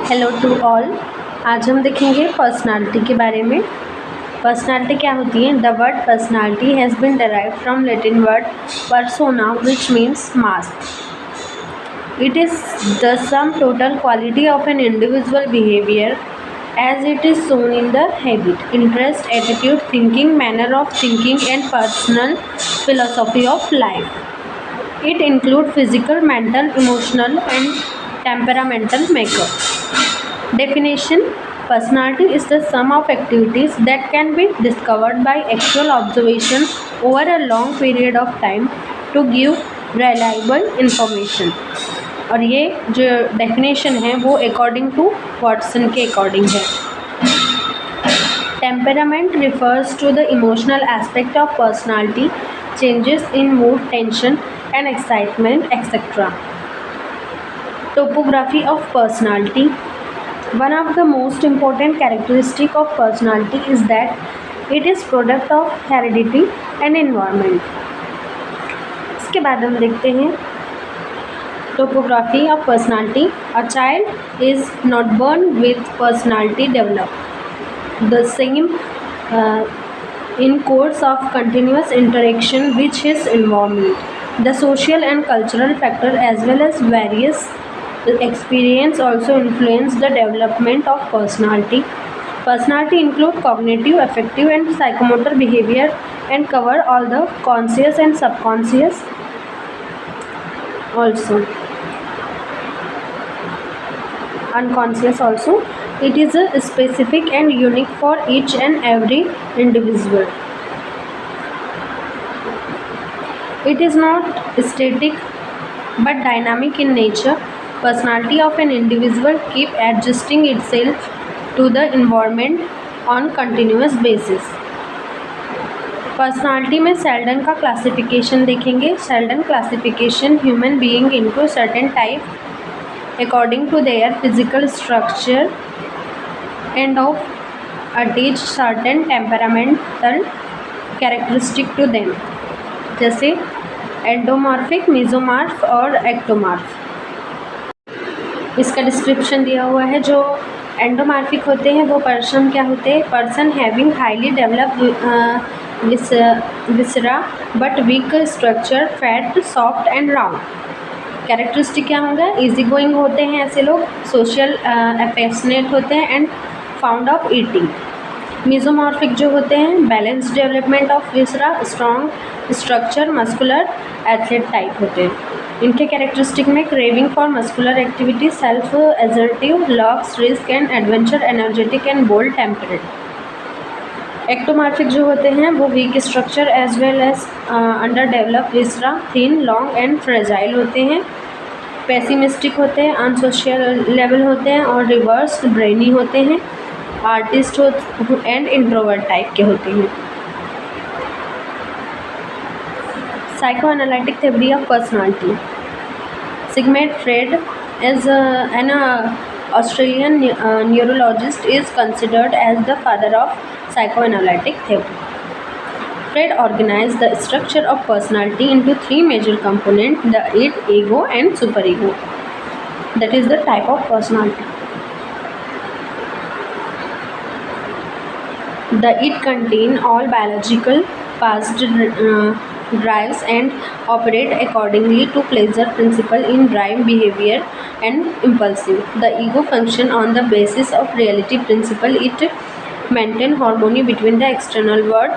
Hello to all. आज हम देखेंगे पर्सनालिटी के बारे में। पर्सनालिटी क्या होती है? The word personality has been derived from Latin word persona which means mask. It is the sum total quality of an individual behavior as it is shown in the habit, interest, attitude, thinking, manner of thinking and personal philosophy of life. It includes physical, mental, emotional and temperamental makeup. Definition: personality is the sum of activities that can be discovered by actual observation over a long period of time to give reliable information. और ये जो definition है वो according to Watson के according है। Temperament refers to the emotional aspect of personality, changes in mood, tension and excitement, etc. Topography of personality. One of the most important characteristic of personality is that it is product of heredity and environment. इसके बाद हम देखते हैं topography of personality. A child is not born with personality developed the same in course of continuous interaction with his environment. The social and cultural factor as well as various experience also influence the development of personality. Personality include cognitive, affective and psychomotor behavior and cover all the conscious and subconscious also. Unconscious also. It is a specific and unique for each and every individual. It is not static but dynamic in nature. Personality of an individual keep adjusting itself to the environment on continuous basis. Personality में Sheldon का classification देखेंगे. Sheldon classification human being into certain type according to their physical structure and of attach certain temperamental characteristic to them, जैसे endomorphic, mesomorph और ectomorph. इसका description दिया हुआ है. जो एंडोमॉर्फिक होते हैं वो पर्सन क्या होते हैं? Person having highly developed viscera but weak structure, fat, soft and round. Characteristic क्या होगा? इजी गोइंग होते हैं ऐसे लोग, सोशल अफेक्शनेट होते हैं and fond of eating. Mesomorphic जो होते हैं balance development of viscera, strong structure, muscular, athlete type होते हैं. इनके कैरेक्टरिस्टिक में craving for muscular activity, self assertive, loves risk and adventure, energetic and bold temperate. Ectomorphic जो होते हैं वो weak structure as well as under develop viscera, thin, long and fragile होते हैं. पेसिमिस्टिक होते हैं, अनसोशियल लेवल होते हैं और रिवर्स ब्रेनी होते हैं. आर्टिस्ट एंड इंट्रोवर्ट टाइप के होते हैं. Psychoanalytic theory of personality. Sigmund Freud is an Australian neurologist is considered as the father of psychoanalytic theory. Freud organized the structure of personality into three major components: the id, ego and superego. That is the type of personality. The id contain all biological past drives and operate accordingly to pleasure principle in drive behavior and impulsive. The ego function on the basis of reality principle. It maintain harmony between the external world,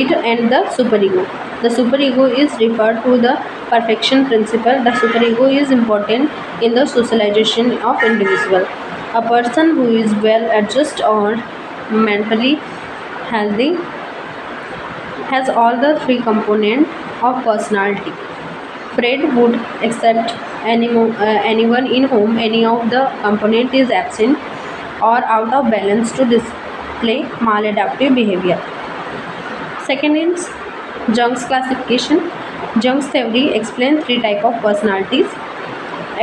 it and the superego. The superego is referred to the perfection principle. The superego is important in the socialization of individual. A person who is well adjusted or mentally healthy has all the three components of personality. Freud would accept anyone in whom any of the component is absent or out of balance to display maladaptive behavior. Second is Jung's classification. Jung's theory explains three type of personalities: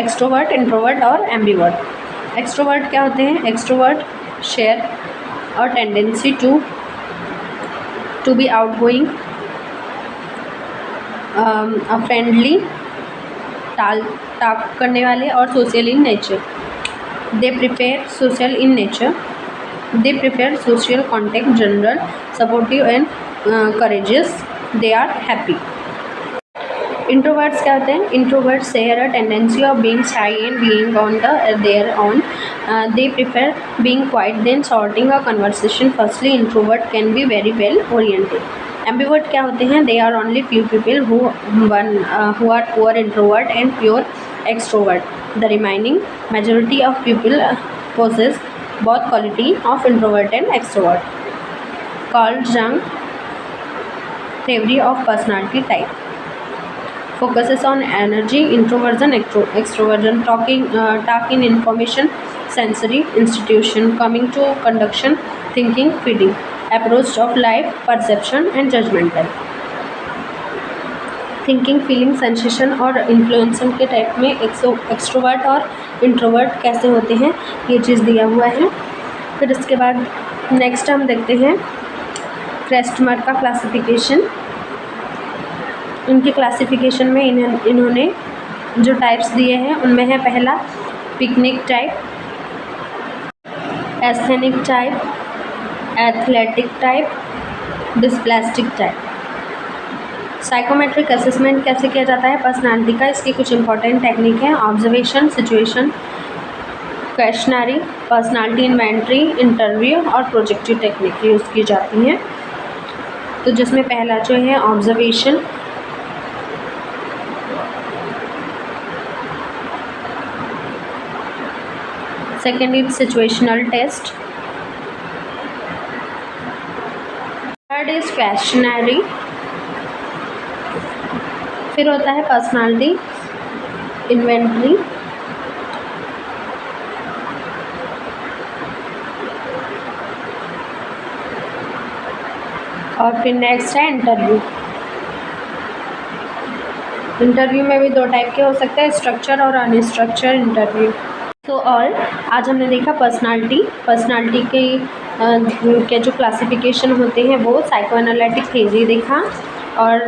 extrovert, introvert और ambivert. Extrovert क्या होते हैं? Extrovert share a tendency to be outgoing, friendly, talk करने वाले और social in nature. They prefer social in nature. They prefer social contact, general, supportive and courageous. They are happy. Introverts क्या होते हैं? Introverts share a tendency of being shy and being on their own. They prefer being quiet than starting a conversation. Firstly, introvert can be very well oriented. Ambivert क्या होते हैं? They are only few people who are poor introvert and pure extrovert. The remaining majority of people possess both quality of introvert and extrovert. Carl Jung theory of personality type focuses on energy, introversion, extroversion, talk in information, sensory, institution, coming to conduction, thinking, feeding, approach of life, perception and judgmental. Thinking, feeling, sensation और influencing के type में extrovert और introvert कैसे होते हैं ये चीज़ दिया हुआ है। फिर इसके बाद नेक्स्ट हम देखते हैं क्रेस्टमर का क्लासिफिकेशन। उनकी क्लासिफिकेशन में इन्होंने जो टाइप्स दिए हैं उनमें है पहला pyknic type, asthenic type, athletic type, dysplastic type. Psychometric assessment कैसे किया जाता है पर्सनालिटी का, इसकी कुछ इंपॉर्टेंट टेक्निक है। Observation, situation, questionnaire, personality inventory, interview और प्रोजेक्टिव टेक्निक यूज़ की जाती हैं। तो जिसमें पहला जो है observation, second is situational test, third is questionnaire, फिर होता है पर्सनालिटी इन्वेंटरी, और फिर नेक्स्ट है इंटरव्यू। इंटरव्यू में भी दो टाइप के हो सकते हैं, स्ट्रक्चर और अनस्ट्रक्चर इंटरव्यू। तो और आज हमने देखा पर्सनालिटी के जो क्लासिफिकेशन होते हैं वो साइकोएनालिटिक थ्योरी देखा और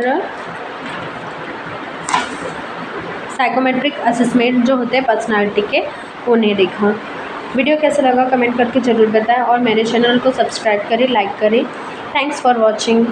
साइकोमेट्रिक असेसमेंट जो होते हैं पर्सनालिटी के उन्हें देखा। वीडियो कैसा लगा कमेंट करके ज़रूर बताएं और मेरे चैनल को सब्सक्राइब करें, लाइक करें। Thanks for watching.